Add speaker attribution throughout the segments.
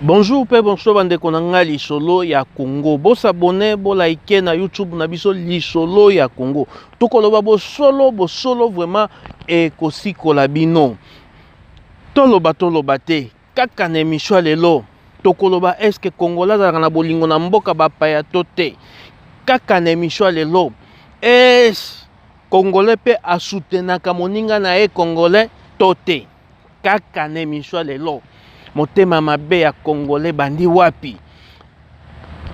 Speaker 1: Bonjour pe bonjour bande konanga lisolo ya Congo. Bo s'abonner, bo like na YouTube na biso lisolo ya Congo. Tokoloba bo solo vraiment e kosikola bino. Toloba te. Kaka na émission lelo. Tokoloba est-ce que Congolais za na bolingo na mboka bapaya to te. Kaka na émission lelo. Est Congolais pe a soutenaka moninga na e Congolais to te. Kaka na émission lelo. Motema mabe ya Congolais bandi wapi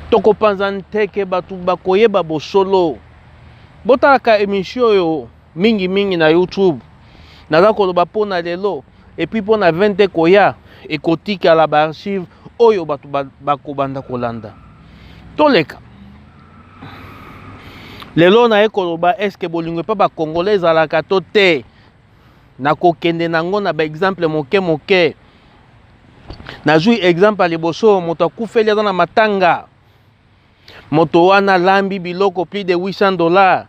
Speaker 1: toko panza nteke batu bakoyeba bosolo botalaka émission yo mingi na YouTube naza koloba pona lelo et puis pona 20 koya ekotika la archive oyo batu bakobanda kolanda toleka lelo na ekoloba est-ce que bolingo pa ba Congolais zalaka to te na kokende nango na ba exemple moke nazui exemple liboso moto akufeli aza na matanga moto wana lambi biloko plus de $800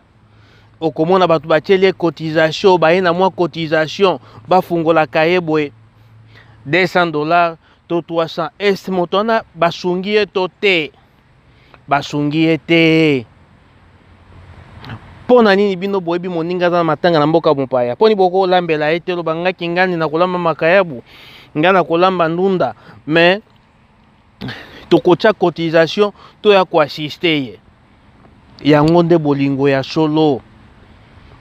Speaker 1: okomona batu batieli cotisation baye na mwa cotisation bafungola kayebwe $200 to 300 est moto wana basungi ye to te basungi ye te pona nini bino boyebi moninga aza na matanga na mboka mopaya poni boko lambela ye te loba ngaki ngani na kolamba makayabu ngana kolamba ndunda mais tokotia cotisation to ya ko assister ye yango nde bolingo ya solo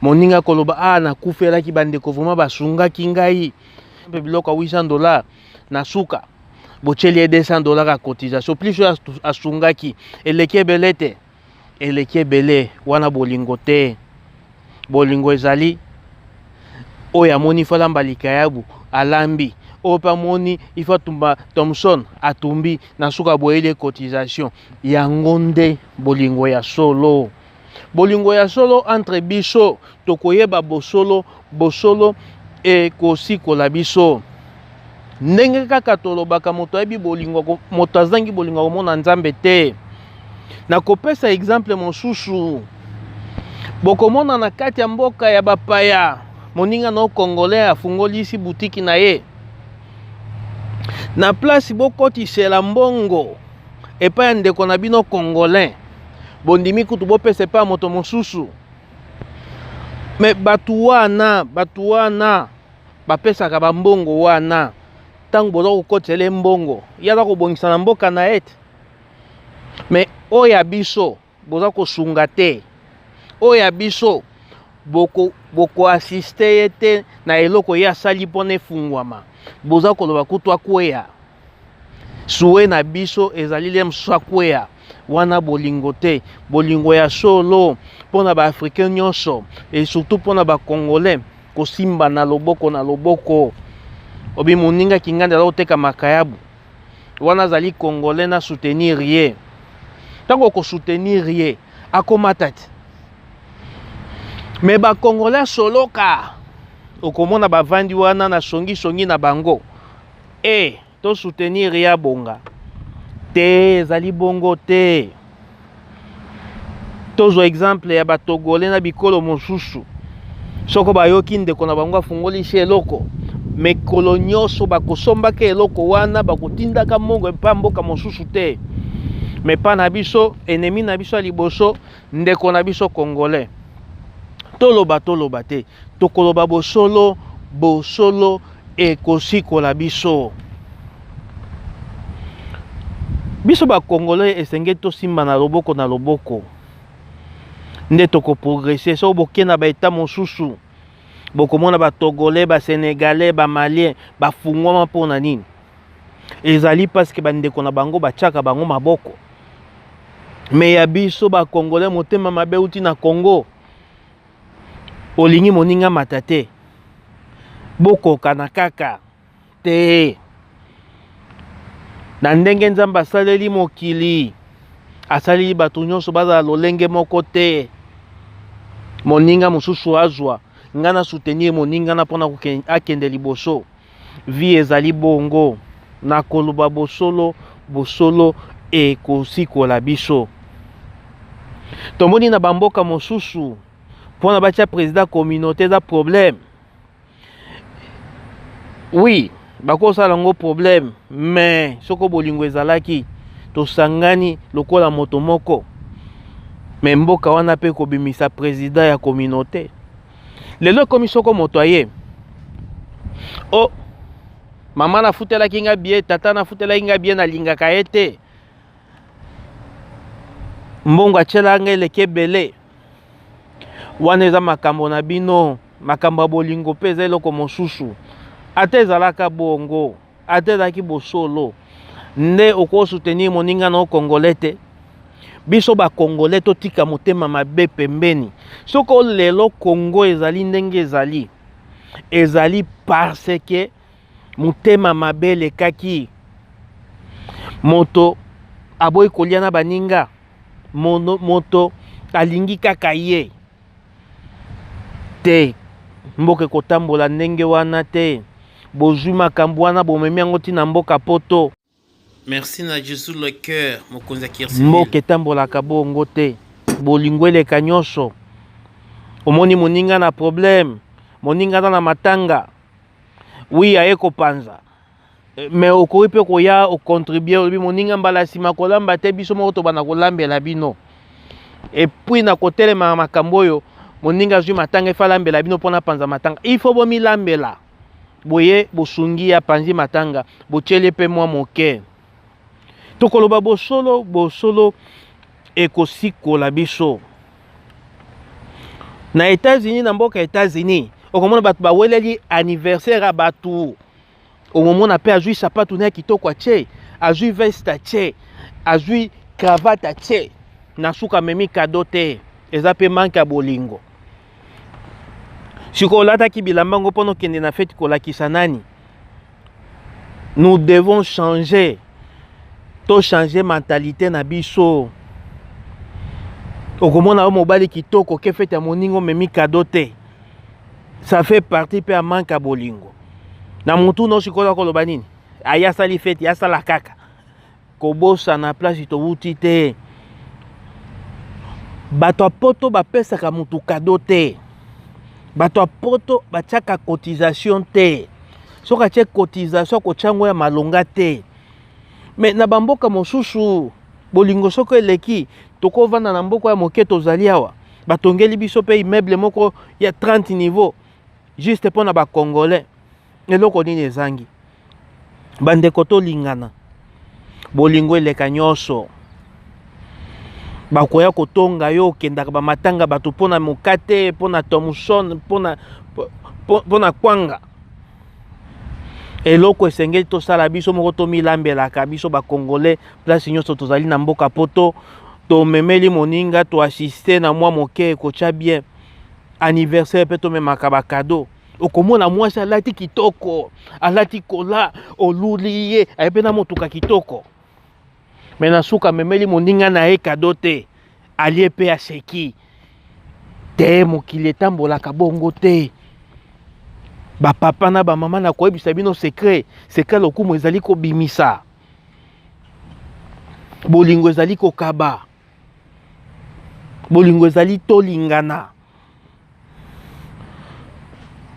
Speaker 1: moninga koloba na kufelaki bandeko vraiment basungaki ngai mpe biloko $800 na suka bocheli $200 ya cotisation plus asungaki eleki ebele te eleki ebele wana bolingo te bolingo ezali oyo amoni falamba likayabu alambi opa moni ifa tumba Thomson atumbi na suka boyele cotisation yango nde bolingo ya solo entre biso tokoyeba bosolo e kosikola biso ndenge kaka tolobaka moto ayebi bolingo moto azangi bolingo komona nzambe te na kopesa exemple mosusu bokomona na kati ya mboka ya bapaya moninga no Congolais afungoli isi butiki na ye na place bokotisela mbongo epa ya ndeko na bino Congolais bondimi kutu bopesa epa ya moto mosusu me batu wana bapesaka bambongo wana ntango boza kokotisela mbongo yaza kobongisa na mboka na ete me oyo ya biso boza kosunga te oyo ya biso boko assiste ye te na eloko ye asali mpona efungwama boza koloba kutu akweya suwe na biso ezali le mosusu akweya wana bolingo te bolingo ya solo mpona baafrikain nyonso et surtout mpona bacongolais kosimba na loboko obi moninga kingandi aza koteka makayabu wana azali congolais na soutenir ye ntango kosoutenir ye akomata te me bacongolais soloka okomona bavandi wana na songi na bango to soutenir ya bonga te ezali bongo te tozwa exemple ya batogolais na bikolo mosusu soko bayoki ndeko na bango afungolisi eloko mekolo nyonso bakosombaka eloko wana bakotindaka mongo epa mboka mosusu te me pa na biso ennemi na biso ya liboso ndeko na biso congolais toloba te tokoloba bosolo ekosikola biso bacongolais esenge tosimba na loboko nde tokoprogresse so boke na baeta mosusu bokomona batogolais basénégalais bamalien bafungwama mpona nini ezali paske bandeko na bango batiaka bango maboko me ya biso bacongolais motema mabe uti na Congo olingi moninga mata te bokoka na kaka te na ndenge nzambe asaleli mokili asaleli bato nyonso bazala lolenge moko te moninga mosusu azwa nga na soutenir moninga na mpona akende liboso vie ezali bongo na koloba bosolo ekosikola biso tomoni na bamboka mosusu mpona batia président communauté eza problème oui bakosala ngo problème, mais soko bolingo ezalaki tosangani lokola moto moko, mais mboka wana pe kobimisa président ya communauté. Lelo komi soko moto aye oh mama na futela kinga bien, tata na futela kinga bien, na lingaka ete mbongo achela ngele kebele wana eza makambo na bino, makambo bolingo pe eza eloko mosusu. Ate ezalaka bongo, ate ezalaki bosolo nde oko soutenir moninga na Congolais te. Biso ba Congolais totika motema mabe pembeni. Soko lelo Congo ezali ndenge ezali, ezali parce que motema mabe lekaki moto aboyi kolia na baninga, moto alingi kaka ye te. Mboka kotambola ndenge wana te, bozwi makambo wana bomemi yango ntina mboka poto.
Speaker 2: Merci na Jésus le cœur, mokonzi Kirsi.
Speaker 1: Mboka etambolaka bongo te, bolingo eleka nyonso. Omoni moninga na problème, moninga na matanga, oui aye kopanza, mais okoki pe koya okontribue olobi moninga mbala nsima kolamba te, biso moko tobana kolambela bino. Et puis na kotelema makambo oyo moninga zwi matanga efalambela bino mpona panza matanga. Il faut bomilambela boye bosungi ya panzi matanga botieli pe mwa moke. Tokoloba bosolo ekosikola biso. Na États-Unis, na mboka États-Unis, okomona batu baweleli anniversaire a batu. Omomona pe azwi sapatu na kitoko atie, azwi veste atie, azwi cravate atie, na suka memi cadeau te. Eza pe manke ya bolingo. Siko olataki bilamba ngo mpono kende na feti kolakisa nani. Nous devons changer. To changer mentalité na biso. Okomona mobali kitoko ke fete ya moningo memi cadeau te. Ça fait partie pe ya manke ya bolingo. Na mutu no sikola koloba nini? Aya sali fete, ya sala kaka. Kobosa na place to wuti te. Bato poto bapesaka mutu cadeau te. Bato poto batiaka cotisation te. Soka tie cotisation ko chango ya malonga te. Mais na bamboka mosusu bolingo soko eleki toko vanda na mboka ya moke tozali awa batongeli biso pe immeuble moko ya 30 niveaux juste pour na ba Congolais. Eloko nini ezangi bandeko tolingana bolingo eleka nyonso. Bakoya kotonga yo kendaka ba matanga bato pona mokate, pona Thomson, pona kwanga. Eloko esengeli tosala biso moko tomilambelaka biso ba Congolais place nyonso tozali na mboka poto to memeli moninga to assister na mwa moke kocha bien anniversaire pe to memaka ba cadeau. Okomona mwasi alati kitoko, alati kola oluliye ayepe na motuka kitoko. Mena suka memeli moninga na ye cadeau te, alie pe aseki te, mokili etambolaka bongo te. Ba papa na ba mama na koyebisa bino secret lokumu ezali ko bimisa. Bolingo ezali ko kaba. Bolingo ezali tolingana.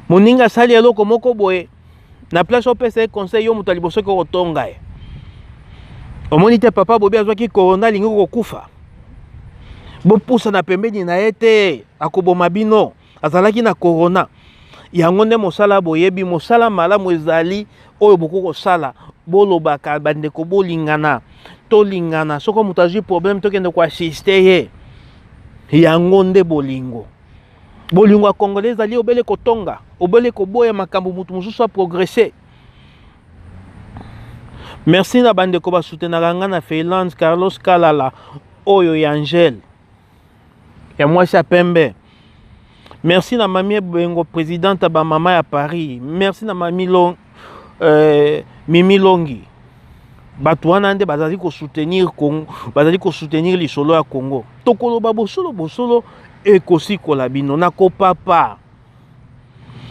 Speaker 1: Moninga sali eloko moko boye na place opesa conseil yo mutu liboso ko tonga e. Omoni te papa bobi azwaki corona lingi kokufa. Bopusa na pembeni na ete akoboma bino azalaki na corona. Yango nde mosala boyebi mosala malamu ezali oyo bokoko sala bolobaka bandeko bolingana tolingana soko mutu azwi problème tokende ko assister ye. Yango nde bolingo. Bolingo ya Congolais ezali obele kotonga, obele koboya makambo mutu mosusu a progresser. Merci na bandeko ba soutenaka nga na Freelance Carlos Kalala oyo ya Angel ya mwasi ya pembe. Merci na mami Bengo présidente ba mama ya Paris. Merci na mami Mimi Longi. Bato wana nde bazali ko soutenir Congo, bazali ko soutenir lisolo ya Congo. Tokoloba bosolo ekosikola bino na kopapa.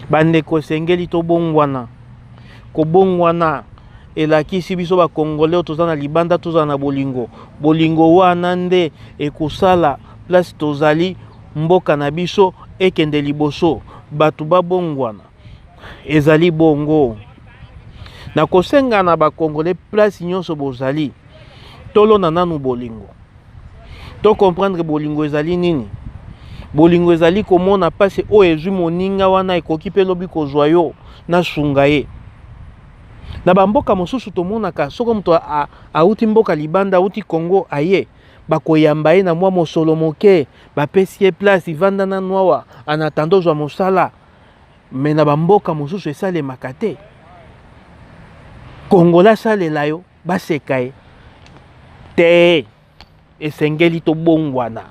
Speaker 1: Bandeko sengeli to bongwana. Ko bongwana elakisi biso ba Congolais toza na libanda toza na bolingo. Bolingo wana nde ekosala place tozali mboka na biso ekende liboso. Batu ba bongwana ezali bongo. na kosenga na ba congolais place nyonso bozali tolona nanu bolingo to comprendre bolingo ezali nini. Bolingo ezali komona pase o ezwi moninga wana ekoki pe lobi kozwa yo na sunga ye. Na bamboka mosusu tomonaka soko moto auti mboka libanda auti Congo aye bakoyamba ye na mwa mosolo moke bapesi ye place ivanda na noawa anatando zwa mosala. Me na bamboka mosusu esalemaka te. Kongola salela yo baseka ye te esengeli tobongwana.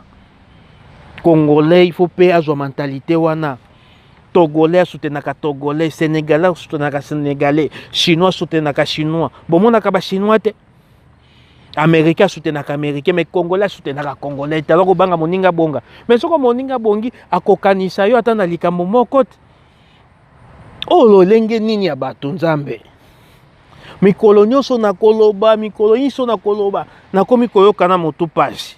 Speaker 1: Congolais il faut pe azwa mentalité wana. Togolais soutenaka Togolais, Sénégalais soutenaka Sénégalais, Chinois soutenaka Chinois. Bomonaka ba Chinois te. Américain soutenaka Américain, mais Congolais soutenaka Congolais. Tala ko banga moninga bonga. Mais soko moninga bongi akokanisa yo ata na likambo moko te. Oh lolenge nini ya bato nzambe. Mikolo nyonso na koloba, mikolo nyonso na koloba. Nakomi koyoka na motu pasi.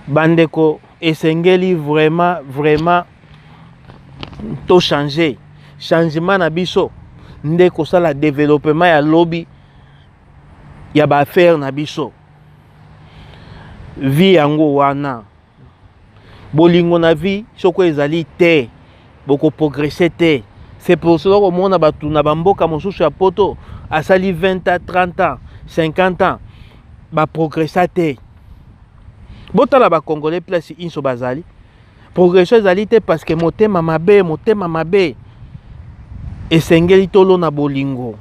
Speaker 1: Bandeko esengeli vraiment to changer. Changement na biso nde kosala développement ya lobby ya ba affaire na biso. Vie yango wana. Bolingo na vie soko ezali te. Boko progresser te. C'est pour cela que mona batu na bamboka mosusu ya poto asali 20 ans, 30 ans, 50 ans ba progresser te. Botala ba congolais place inso bazali. Progression ezali te parce que motema mabe esengeli tolo na bolingo.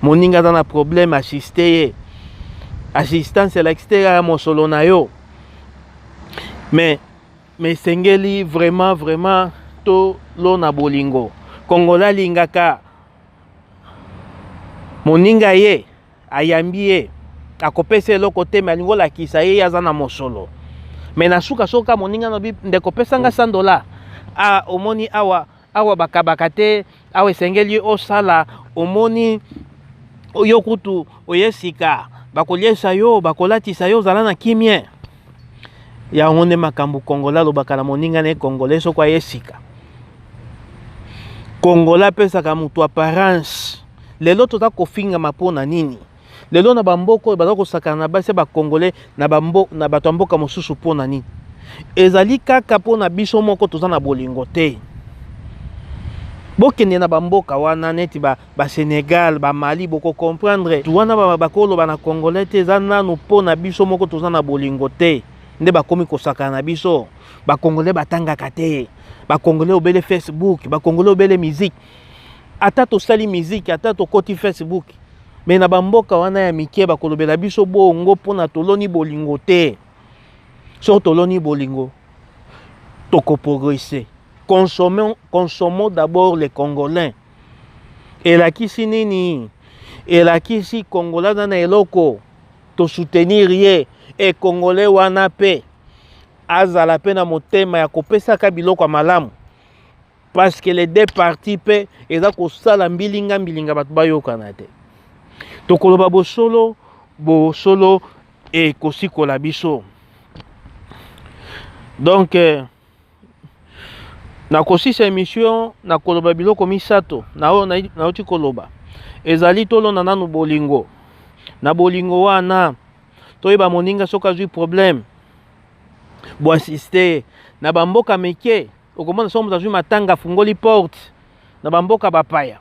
Speaker 1: Moninga dans na problème assister assistance à l'extérieur mosolo na yo. Mais sengeli vraiment tolo na bolingo. Kongola lingaka moninga ye ayambi ye akopesa eloko te me alingo lakisa ye aza na mosolo. Mais na suka soka moninga no bi ndeko pesanga $100 omoni awa bakabaka te awa esengeli osala omoni oyo kutu oyesika bakoliesa yo bakolatisa yo zala na kimia ya ngone makambu Kongola lobaka na moninga ne Congolais soko ayesika. Kongola pesaka mutu apparence. Lelo tota kofinga mapona nini? Lelo na bamboko bazako sakana na base ba Congolais na bato mboka mosusu pona nini? Ezali kaka pona biso moko toza na bolingo te. Bokende na bamboka wana neti ba Sénégal, ba Mali boko comprendre. Tuwana bakolo bana Congolais te zana no pona biso moko toza na bolingo te. Nde bakomi kosakana na biso. Ba Congolais batangaka te. Ba Congolais obele Facebook, ba Congolais obele musique. Ata to sali musique, ata to koti Facebook. Mais na bamboka wana ya mike bakolobela biso bongo pona toloni bolingo te. So toloni bolingo toko progresser. Consommons d'abord les Congolais. Et la kisi nini? Et la kisi Congolais na eloko to soutenir ye et Congolais wana pe azala pe na motema ya kopesa ka biloko malamu. Parce que les deux parties pe eza ko sala mbilinga batu bayokana te. Tokoloba bo solo et kosikola biso. Donc na kosisa émission na koloba biloko misato na oti koloba ezali tolo na nanu bolingo na bolingo wana toyeba moninga soka zui problème bo assister na bamboka meke okomona somo zui matanga fungoli porte na bamboka bapaya.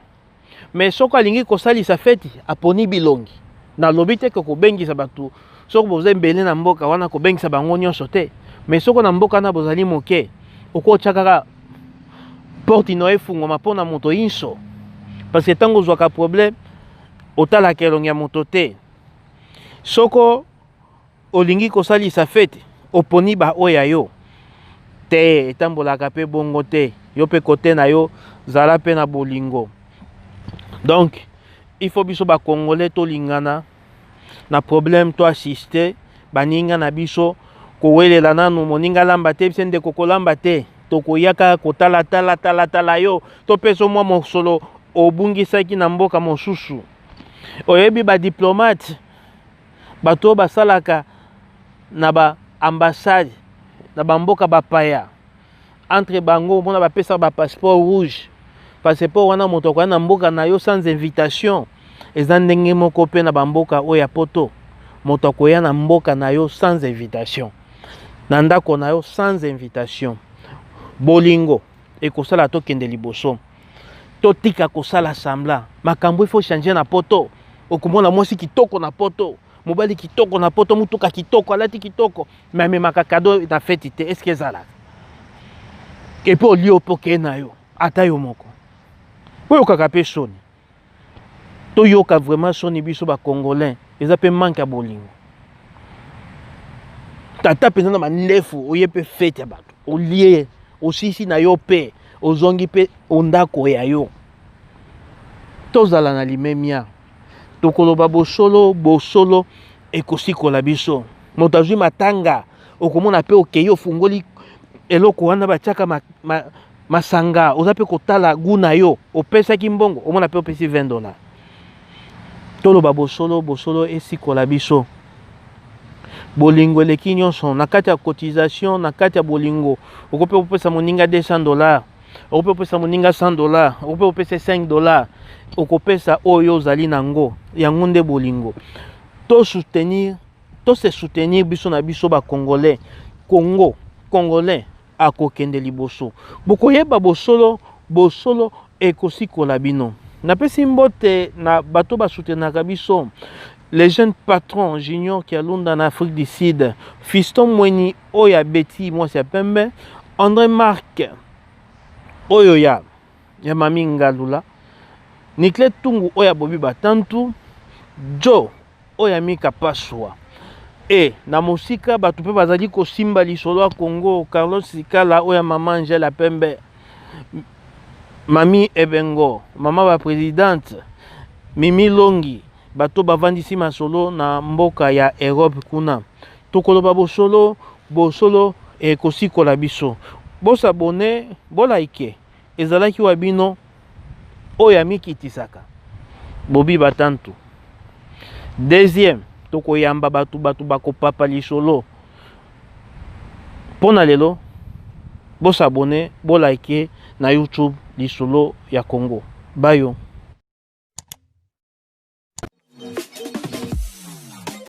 Speaker 1: Mais soka lingi kosalisa feti aponi bilongi na lobite ko bengisa batu soko boze mbele na mboka wana ko bengisa bango nyonso te. Mais soko na mboka na bozali moke oko chakaka porte ino efungoma pona moto inso parce que tango zwaka problème otala kelongi ya moto te. Soko olingi kosalisa feti oponi ba oya yo te etambolaka pe bongo te yo pe kote na yo zala pe na bolingo. Donc il faut biso ba Congolais to lingana na problème to assister baninga na biso ko welela nanu moninga lamba te sende ko kolamba te to koyaka ko tala yo to peso mwa mosolo obungisaki na mboka mosusu. Oyebi ba diplomate bato basalaka na ba ambassade na bamboka bapaya entre bango mona bapesa ba passeport rouge passeport wana moto akoya na mboka na yo sans invitation eza ndenge moko mpe na bamboka oyo ya poto moto akoya na mboka na yo sans invitation na ndako na yo sans invitation bolingo ekosala tokende liboso totika kosala sambla makambo ifo changer na poto okomona mwasi kitoko na poto mobali kitoko na poto mutuka kitoko alati kitoko me amemaka kado na feti te eske ezalaka epe olie opoke na yo ata yo moko po oyokaka mpe soni toyoka vraiment soni biso bacongolais eza mpe manke ya bolingo tata mpenza na mandefu oye mpe fete ya bato olie osisi na yo mpe ozongi mpe ondako ya yo tozala na limemia tokoloba bosolo bosolo ekosikola biso moto azwi matanga okomona mpe okei ofungoli eloko wana batiaka masanga oza mpe kotala gu na yo opesaki mbongo omona mpe opesi $20 toloba bosolo bosolo esikola biso bolingo eleki nyonso na kati ya cotisation na kati ya bolingo okope opesa moninga $200 okope opesa moninga $100 okope opesa $5 okopesa oyo ozali nango yango nde bolingo se soutenir biso na biso bacongolais congolais akokende liboso bokoyeba bosolo bosolo ekosikola bino napesi mbote na bato basoutenaka biso les jeunes patrons junior qui alunda en Afrique du Sud Fiston Mweni oya Betty mwasi ya pembe André Marc oyo ya mami Ngalula Nikle Tungu oya Bobi Batantu Joe oya Mika Paswa e na musika batu pe bazali kosimba lisolo ya Congo Carlos Sikala oya mama Angela Pembe Mami Ebengo mama ba présidente Mimi Longi bato bavandisi masolo na mboka ya Europe kuna tokoloba bosolo ekosikola biso bosabone bolaike ezalaki wa bino oya mikitisaka Bobi Batantu deuxième tokoyamba batu bakopapa lisolo pona lelo bosabone bolaike na YouTube lisolo ya Congo bayo